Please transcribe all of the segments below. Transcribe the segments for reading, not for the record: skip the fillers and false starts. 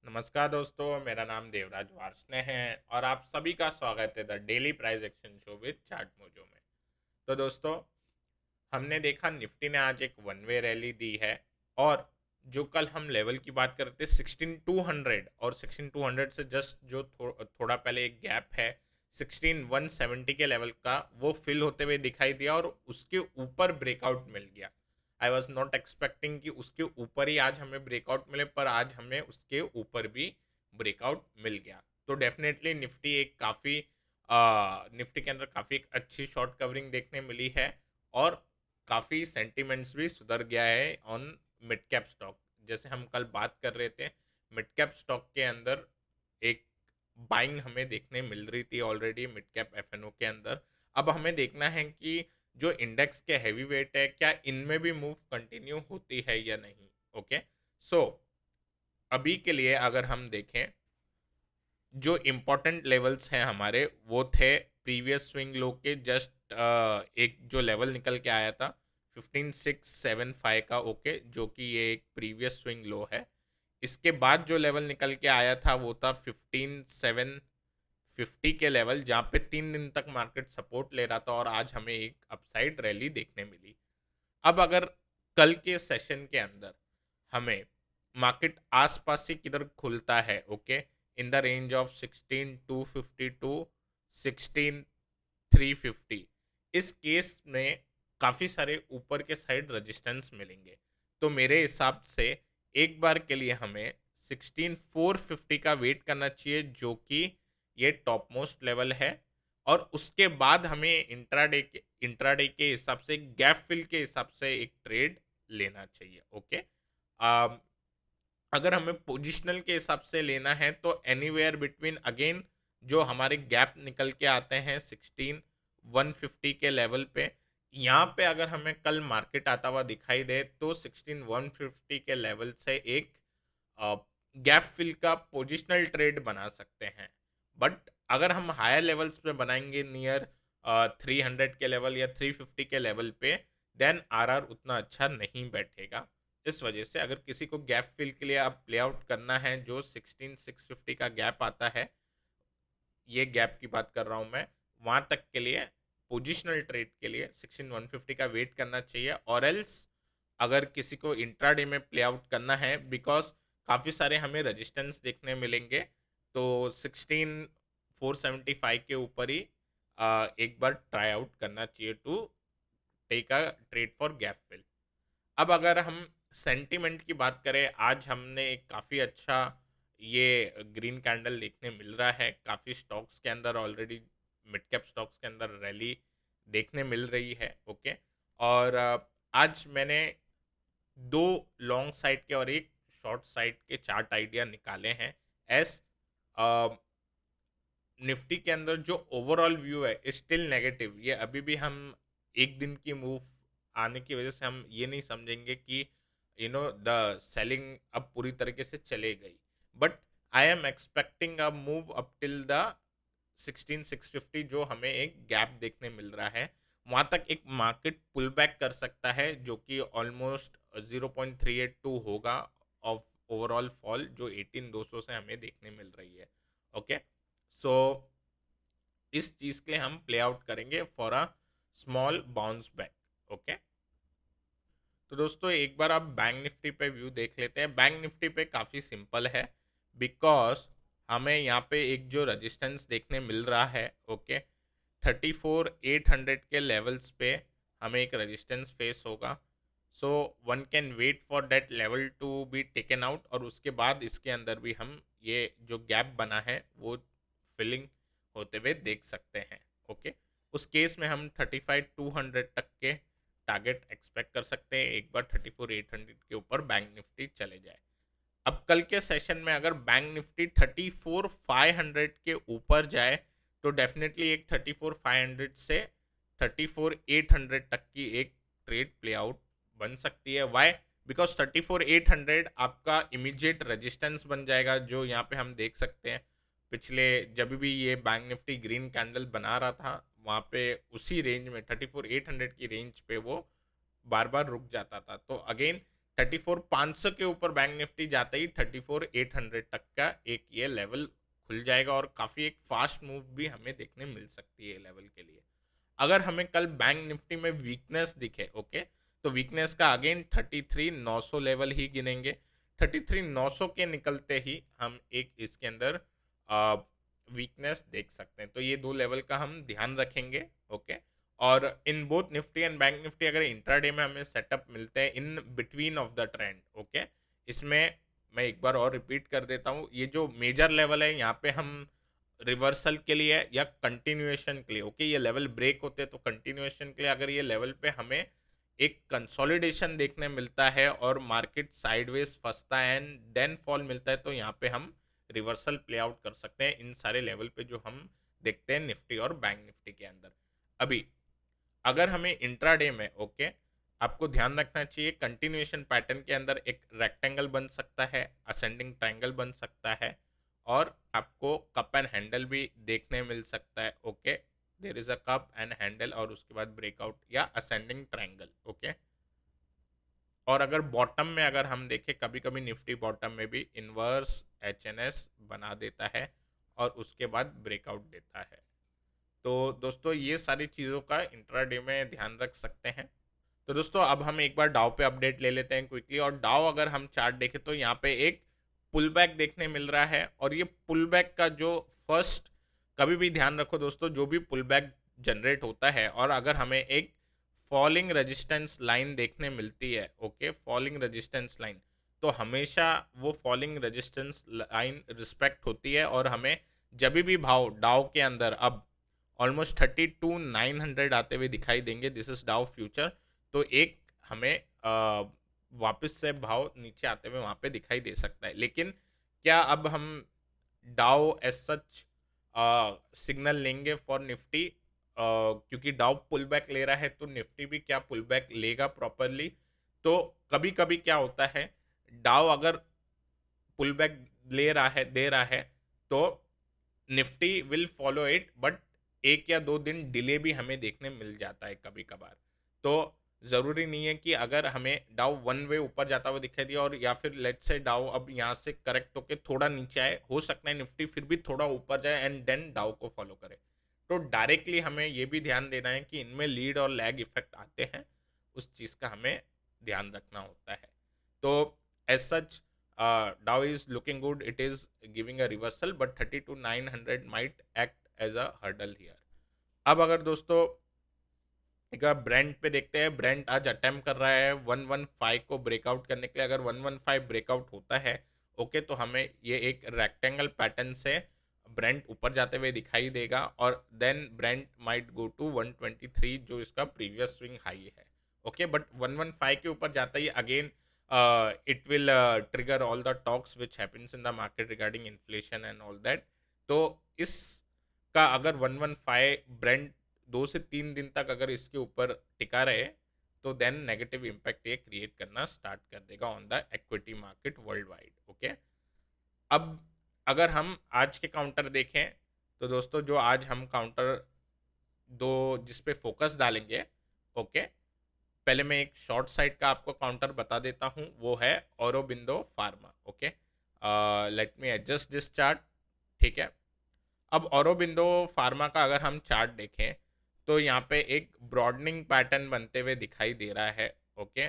नमस्कार दोस्तों, मेरा नाम देवराज वार्ष्णेय है और आप सभी का स्वागत है the daily price action show with chart mojo में। तो दोस्तों, हमने देखा निफ्टी ने आज एक वन वे रैली दी है और जो कल हम लेवल की बात कर रहे थे 16200 और 16200 से जस्ट जो थोड़ा पहले एक गैप है 16170 के लेवल का, वो फिल होते हुए दिखाई दिया और उसके ऊपर ब्रेकआउट मिल गया। आई वॉज नॉट एक्सपेक्टिंग कि उसके ऊपर ही आज हमें ब्रेकआउट मिले, पर आज हमें उसके ऊपर भी ब्रेकआउट मिल गया। तो डेफिनेटली निफ्टी एक काफ़ी निफ्टी के अंदर काफ़ी एक अच्छी शॉर्ट कवरिंग देखने मिली है और काफ़ी सेंटिमेंट्स भी सुधर गया है ऑन मिड कैप स्टॉक। जैसे हम कल बात कर रहे थे, मिड कैप स्टॉक के अंदर एक बाइंग हमें देखने मिल रही थी ऑलरेडी मिड कैप एफएनओ के अंदर। अब हमें देखना है कि जो इंडेक्स के हैवी वेट है, क्या इनमें भी मूव कंटिन्यू होती है या नहीं। ओके, सो अभी के लिए अगर हम देखें, जो इम्पोर्टेंट लेवल्स हैं हमारे, वो थे प्रीवियस स्विंग लो के जस्ट एक जो लेवल निकल के आया था 15675 का। ओके, जो कि ये एक प्रीवियस स्विंग लो है। इसके बाद जो लेवल निकल के आया था वो था 15750 के लेवल, जहाँ पे 3 दिन तक मार्केट सपोर्ट ले रहा था और आज हमें एक अपसाइड रैली देखने मिली। अब अगर कल के सेशन के अंदर हमें मार्केट आसपास से किधर खुलता है, okay, in the range of 16250 to 16350, इस केस में काफ़ी सारे ऊपर के साइड रेजिस्टेंस मिलेंगे। तो मेरे हिसाब से एक बार के लिए हमें 16450 का वेट करना चाहिए, जो कि ये टॉप मोस्ट लेवल है। और उसके बाद हमें इंट्राडे के हिसाब से गैप फिल के हिसाब से एक ट्रेड लेना चाहिए। ओके, अगर हमें पोजिशनल के हिसाब से लेना है तो एनीवेयर बिटवीन अगेन जो हमारे गैप निकल के आते हैं 16150 के लेवल पे, यहाँ पे अगर हमें कल मार्केट आता हुआ दिखाई दे तो 16150 के लेवल से एक गैप फिल का पोजिशनल ट्रेड बना सकते हैं। बट अगर हम हायर लेवल्स पे बनाएंगे नियर 300 के लेवल या 350 के लेवल पे, देन आरआर उतना अच्छा नहीं बैठेगा। इस वजह से अगर किसी को गैप फिल के लिए अब प्ले आउट करना है, जो 16650 का गैप आता है, ये गैप की बात कर रहा हूँ मैं, वहाँ तक के लिए पोजिशनल ट्रेड के लिए 16150 का वेट करना चाहिए। और एल्स अगर किसी को इंट्राडे में प्ले आउट करना है, बिकॉज काफ़ी सारे हमें रजिस्टेंस देखने मिलेंगे, तो 16475 के ऊपर ही एक बार ट्राई आउट करना चाहिए to take a trade for gap fill. अब अगर हम सेंटिमेंट की बात करें, आज हमने एक काफ़ी अच्छा ये ग्रीन कैंडल देखने मिल रहा है। काफ़ी स्टॉक्स के अंदर ऑलरेडी मिड कैप स्टॉक्स के अंदर रैली देखने मिल रही है। ओके, और आज मैंने दो लॉन्ग साइड के और एक शॉर्ट साइड के चार्ट आइडिया निकाले हैं। एस निफ्टी के अंदर जो ओवरऑल व्यू है स्टिल नेगेटिव। ये अभी भी हम एक दिन की मूव आने की वजह से हम ये नहीं समझेंगे कि द सेलिंग अब पूरी तरीके से चले गई। But I am expecting a move up till the 16650, जो हमें एक गैप देखने मिल रहा है। वहाँ तक एक मार्केट पुल बैक कर सकता है, जो कि ऑलमोस्ट 0.382 होगा ऑफ ओवरऑल फॉल, जो 18200 से हमें देखने मिल रही है। ओके, सो इस चीज के लिए हम प्ले आउट करेंगे for a small bounce back. Okay, तो दोस्तों एक बार आप बैंक निफ्टी पे व्यू देख लेते हैं। बैंक निफ्टी पे काफ़ी सिंपल है, बिकॉज हमें यहाँ पे एक जो रजिस्टेंस देखने मिल रहा है, ओके, 34800 के लेवल्स पे हमें एक रेजिस्टेंस फेस होगा। So one can wait for that level to be taken out, और उसके बाद इसके अंदर भी हम ये जो गैप बना है वो फिलिंग होते हुए देख सकते हैं। ओके, उस केस में हम 35200 तक के टारगेट एक्सपेक्ट कर सकते हैं, एक बार 34800 के ऊपर बैंक निफ्टी चले जाए। अब कल के सेशन में अगर बैंक निफ्टी 34500 के ऊपर जाए तो डेफिनेटली एक 34500 से 34800 तक की एक ट्रेड प्ले आउट बन सकती है। वाई? बिकॉज 34800 आपका इमीडिएट रेजिस्टेंस बन जाएगा, जो यहाँ पे हम देख सकते हैं। पिछले जब भी ये बैंक निफ्टी ग्रीन कैंडल बना रहा था, वहाँ पे उसी रेंज में 34800 की रेंज पे वो बार बार रुक जाता था। तो अगेन 34,500 के ऊपर बैंक निफ्टी जाता ही 34,800 तक का एक ये लेवल खुल जाएगा और काफ़ी एक फास्ट मूव भी हमें देखने मिल सकती है लेवल के लिए। अगर हमें कल बैंक निफ्टी में वीकनेस दिखे, ओके, तो वीकनेस का अगेन 33,900 लेवल ही गिनेंगे। 33,900 के निकलते ही हम एक इसके अंदर वीकनेस देख सकते हैं। तो ये दो लेवल का हम ध्यान रखेंगे, ओके। और in both Nifty and bank Nifty अगर इंट्राडे में हमें सेटअप मिलते हैं in between of the trend, okay, इसमें मैं एक बार और रिपीट कर देता हूँ, ये जो मेजर लेवल है यहाँ पे हम रिवर्सल के लिए या कंटिन्यूएशन के लिए, ओके, ये लेवल ब्रेक होते हैं तो कंटिन्यूएशन के लिए अगर ये लेवल पे हमें एक कंसोलिडेशन देखने मिलता है और मार्केट साइडवेज फंसता है एंड देन फॉल मिलता है तो यहाँ पे हम रिवर्सल प्ले आउट कर सकते हैं इन सारे लेवल पे जो हम देखते हैं निफ्टी और बैंक निफ्टी के अंदर। अभी अगर हमें इंट्राडे में, ओके, आपको ध्यान रखना चाहिए कंटिन्यूएशन पैटर्न के अंदर एक रेक्टेंगल बन सकता है, असेंडिंग ट्रायंगल बन सकता है और आपको कप एंड हैंडल भी देखने मिल सकता है, okay. There is a cup and handle और उसके बाद ब्रेकआउट या असेंडिंग ट्रायंगल, ओके। और अगर बॉटम में अगर हम देखें कभी कभी निफ्टी बॉटम में भी इन्वर्स एचएनएस बना देता है और उसके बाद ब्रेकआउट देता है। तो दोस्तों ये सारी चीज़ों का इंट्राडे में ध्यान रख सकते हैं। तो दोस्तों अब हम एक बार डाउ पे अपडेट ले लेते हैं क्विकली। और डाउ अगर हम चार्ट देखें तो यहाँ पे एक पुल बैक देखने मिल रहा है और ये पुल बैक का जो फर्स्ट, कभी भी ध्यान रखो दोस्तों, जो भी पुल बैक जनरेट होता है और अगर हमें एक फॉलिंग रेजिस्टेंस लाइन देखने मिलती है, ओके, फॉलिंग रेजिस्टेंस लाइन, तो हमेशा वो फॉलिंग रेजिस्टेंस लाइन रिस्पेक्ट होती है और हमें जब भी भाव डाउ के अंदर अब ऑलमोस्ट 32,900 आते हुए दिखाई देंगे, दिस इज डाउ फ्यूचर, तो एक हमें वापस से भाव नीचे आते हुए वहाँ पे दिखाई दे सकता है। लेकिन क्या अब हम डाउ एज सच सिग्नल लेंगे फॉर निफ्टी, क्योंकि डाउ पुल बैक ले रहा है तो निफ्टी भी क्या पुल बैक लेगा प्रॉपरली? तो कभी कभी क्या होता है, डाउ अगर पुल बैक ले रहा है, दे रहा है, तो Nifty will follow it, but एक या दो दिन डिले भी हमें देखने मिल जाता है कभी कभार। तो ज़रूरी नहीं है कि अगर हमें डाउ वन वे ऊपर जाता हुआ दिखाई दिया और या फिर लेट से डाउ अब यहाँ से करेक्ट होके थोड़ा नीचे आए, हो सकता है निफ्टी फिर भी थोड़ा ऊपर जाए एंड देन डाउ को फॉलो करे। तो डायरेक्टली हमें ये भी ध्यान देना है कि इनमें लीड और लैग इफेक्ट आते हैं, उस चीज़ का हमें ध्यान रखना होता है। तो as such Dow is looking good. It is giving a reversal, but 32,900 might act as a hurdle here. अब अगर दोस्तों एक बार ब्रेंट पे देखते हैं, ब्रेंट आज अटेम्प्ट कर रहा है 115 को ब्रेकआउट करने के लिए। अगर 115 ब्रेकआउट होता है, ओके, तो हमें ये एक रेक्टेंगल पैटर्न से ब्रेंट ऊपर जाते हुए दिखाई देगा और then Brent might go to 123 जो इसका प्रीवियस स्विंग हाई है, ओके। बट 115 के ऊपर जाता ही again it will trigger all the talks which happens in the market regarding inflation and all that। तो इसका अगर 115 ब्रेंट 2 से 3 दिन तक अगर इसके ऊपर टिका रहे तो देन नेगेटिव इम्पैक्ट ये क्रिएट करना स्टार्ट कर देगा on the equity market world wide, okay. अब अगर हम आज के काउंटर देखें तो दोस्तों जो आज हम काउंटर दो जिस पे फोकस डालेंगे, ओके, पहले मैं एक शॉर्ट साइड का आपको काउंटर बता देता हूँ, वो है Aurobindo pharma, okay. Let me adjust this chart, ठीक है। अब औरोबिंदो फार्मा का अगर हम चार्ट देखें तो यहाँ पे एक ब्रॉडनिंग पैटर्न बनते हुए दिखाई दे रहा है, okay.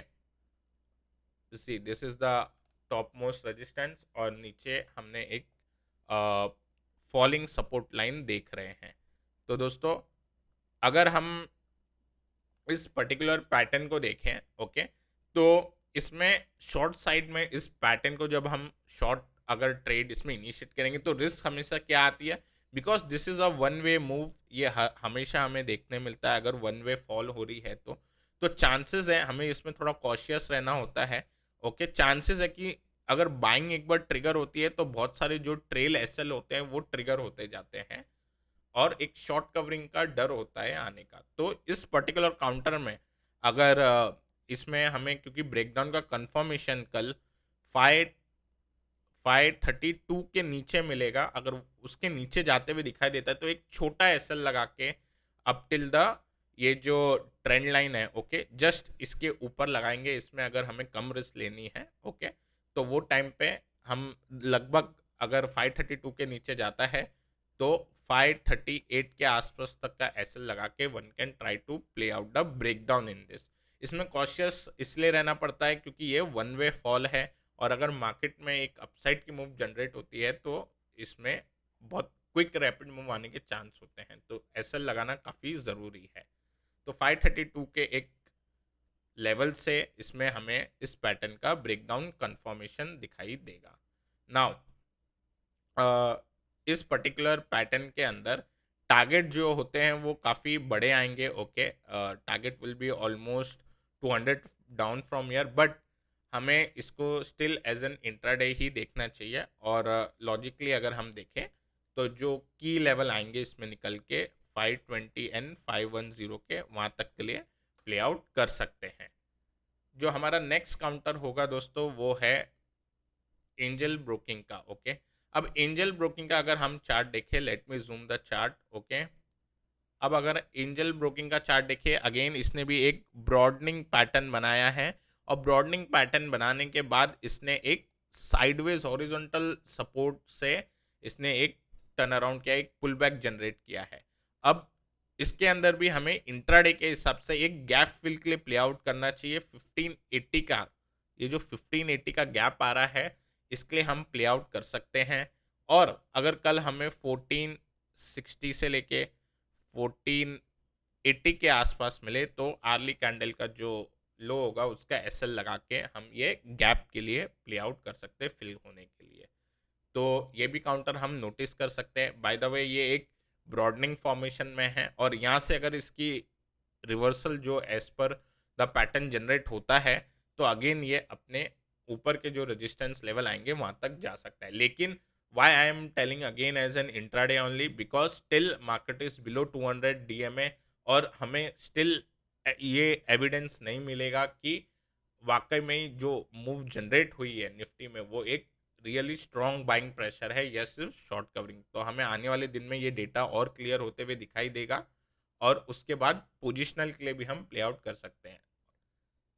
See this is the top most resistance और नीचे हमने एक फॉलिंग सपोर्ट लाइन देख रहे हैं। तो दोस्तों अगर हम इस पर्टिकुलर पैटर्न को देखें, ओके, तो इसमें शॉर्ट साइड में इस पैटर्न को जब हम शॉर्ट अगर ट्रेड इसमें इनिशिएट करेंगे तो रिस्क हमेशा क्या आती है, because this is a one way move, ये हमेशा हमें देखने मिलता है। अगर वन वे फॉल हो रही है तो चांसेस है हमें इसमें थोड़ा कॉशियस रहना होता है, ओके। चांसेस है कि अगर बाइंग एक बार ट्रिगर होती है तो बहुत सारे जो ट्रेल एसएल होते हैं वो ट्रिगर होते जाते हैं और एक शॉर्ट कवरिंग का डर होता है आने का। तो इस पर्टिकुलर काउंटर में अगर इसमें हमें क्योंकि ब्रेकडाउन का कंफर्मेशन कल 532 के नीचे मिलेगा, अगर उसके नीचे जाते हुए दिखाई देता है तो एक छोटा एसएल लगा के अप टिल द ये जो ट्रेंड लाइन है, ओके, जस्ट इसके ऊपर लगाएंगे। इसमें अगर हमें कम रिस्क लेनी है, ओके, तो वो टाइम पे हम लगभग, अगर 532 के नीचे जाता है तो 538 के आसपास तक का एसएल लगा के one can try to play out the breakdown in this. इसमें कॉशियस इसलिए रहना पड़ता है क्योंकि ये वन वे फॉल है, और अगर मार्केट में एक अपसाइड की मूव जनरेट होती है तो इसमें बहुत क्विक रैपिड मूव आने के चांस होते हैं, तो एसएल लगाना काफ़ी ज़रूरी है। तो 532 के एक लेवल से इसमें हमें इस पैटर्न का ब्रेकडाउन कंफर्मेशन दिखाई देगा। नाउ इस पर्टिकुलर पैटर्न के अंदर टारगेट जो होते हैं वो काफ़ी बड़े आएंगे, okay, target will be almost 200 down from year, but हमें इसको स्टिल एज एन इंट्राडे ही देखना चाहिए। और लॉजिकली अगर हम देखें तो जो की लेवल आएंगे इसमें निकल के 520 एंड 510 के वहाँ तक के लिए प्ले आउट कर सकते हैं। जो हमारा नेक्स्ट काउंटर होगा दोस्तों वो है एंजल ब्रोकिंग का, ओके। अब एंजल ब्रोकिंग का अगर हम चार्ट देखें, let me zoom the chart, okay. अब अगर एंजल ब्रोकिंग का चार्ट देखिए, अगेन इसने भी एक ब्रॉडनिंग पैटर्न बनाया है, और ब्रॉडनिंग पैटर्न बनाने के बाद इसने एक साइडवेज हॉरिजॉन्टल सपोर्ट से इसने एक टर्न अराउंड किया, एक पुल बैक जनरेट किया है। अब इसके अंदर भी हमें इंट्राडे के हिसाब से एक गैप फिल के लिए प्ले आउट करना चाहिए 1580 का। ये जो 1580 का गैप आ रहा है इसके लिए हम प्ले आउट कर सकते हैं। और अगर कल हमें 1460 से लेके 1480 के आसपास मिले तो आर्ली कैंडल का जो लो होगा उसका एसएल लगा के हम ये गैप के लिए प्ले आउट कर सकते हैं फिल होने के लिए। तो ये भी काउंटर हम नोटिस कर सकते हैं। बाय द वे ये एक ब्रॉडनिंग फॉर्मेशन में है, और यहाँ से अगर इसकी रिवर्सल जो as per the pattern generate होता है तो अगेन ये अपने ऊपर के जो रेजिस्टेंस लेवल आएंगे वहाँ तक जा सकता है। लेकिन why I am telling again as an intraday only because still market is below 200 DMA, और हमें still ये एविडेंस नहीं मिलेगा कि वाकई में जो मूव जनरेट हुई है निफ्टी में वो एक रियली स्ट्रॉन्ग बाइंग प्रेशर है या सिर्फ शॉर्ट कवरिंग। तो हमें आने वाले दिन में ये डेटा और क्लियर होते हुए दिखाई देगा, और उसके बाद पोजिशनल के लिए भी हम प्ले आउट कर सकते हैं।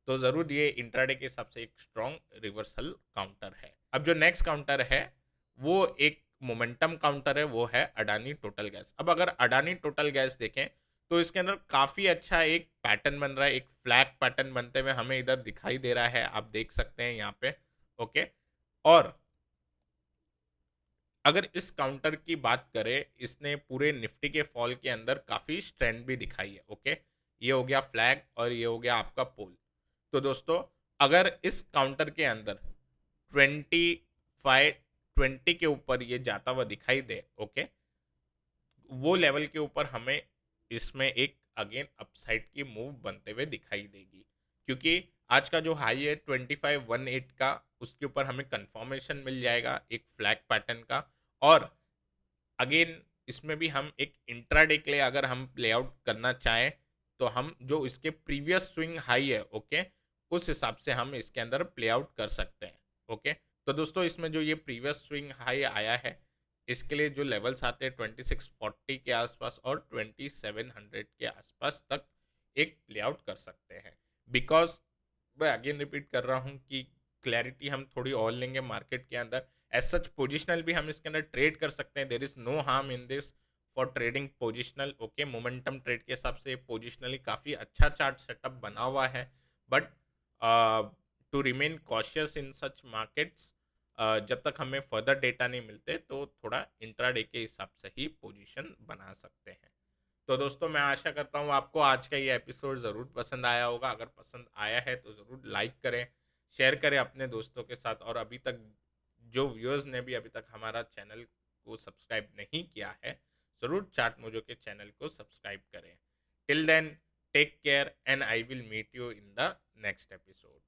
तो ज़रूर ये इंट्राडे के हिसाब से एक स्ट्रॉन्ग रिवर्सल काउंटर है। अब जो नेक्स्ट काउंटर है वो एक मोमेंटम काउंटर है, वो है अडानी टोटल गैस। अब अगर अडानी टोटल गैस देखें तो इसके अंदर काफ़ी अच्छा एक पैटर्न बन रहा है, एक फ्लैग पैटर्न बनते हुए हमें इधर दिखाई दे रहा है, आप देख सकते हैं यहाँ पे, ओके। और अगर इस काउंटर की बात करें, इसने पूरे निफ्टी के फॉल के अंदर काफ़ी स्ट्रेंथ भी दिखाई है, ओके। ये हो गया फ्लैग और ये हो गया आपका पोल। तो दोस्तों अगर इस काउंटर के अंदर 20 के ऊपर ये जाता हुआ दिखाई दे, ओके, वो लेवल के ऊपर हमें इसमें एक अगेन अपसाइड की मूव बनते हुए दिखाई देगी, क्योंकि आज का जो हाई है 2518 का, उसके ऊपर हमें कंफर्मेशन मिल जाएगा एक फ्लैग पैटर्न का। और अगेन इसमें भी हम एक इंट्राडे के लिए अगर हम प्ले आउट करना चाहें तो हम जो इसके प्रीवियस स्विंग हाई है, ओके, उस हिसाब से हम इसके अंदर प्ले आउट कर सकते हैं, ओके। तो दोस्तों इसमें जो ये प्रीवियस स्विंग हाई आया है इसके लिए जो लेवल्स आते हैं 2640 के आसपास और 2700 के आसपास तक एक प्ले आउट कर सकते हैं। बिकॉज मैं अगेन रिपीट कर रहा हूँ कि क्लैरिटी हम थोड़ी और लेंगे मार्केट के अंदर। एज सच पोजिशनल भी हम इसके अंदर ट्रेड कर सकते हैं, there is no harm in this for trading positional, okay. Momentum trade के हिसाब से पोजिशनली काफ़ी अच्छा चार्ट सेटअप बना हुआ है, but to remain cautious in such markets, जब तक हमें फर्दर डेटा नहीं मिलते तो थोड़ा इंट्राडे के हिसाब से ही पोजीशन बना सकते हैं। तो दोस्तों मैं आशा करता हूँ आपको आज का ये एपिसोड ज़रूर पसंद आया होगा। अगर पसंद आया है तो ज़रूर लाइक करें, शेयर करें अपने दोस्तों के साथ, और अभी तक जो व्यूअर्स ने भी अभी तक हमारा चैनल को सब्सक्राइब नहीं किया है ज़रूर चार्ट मोजो के चैनल को सब्सक्राइब करें। Till then take care and I will meet you in the next episode.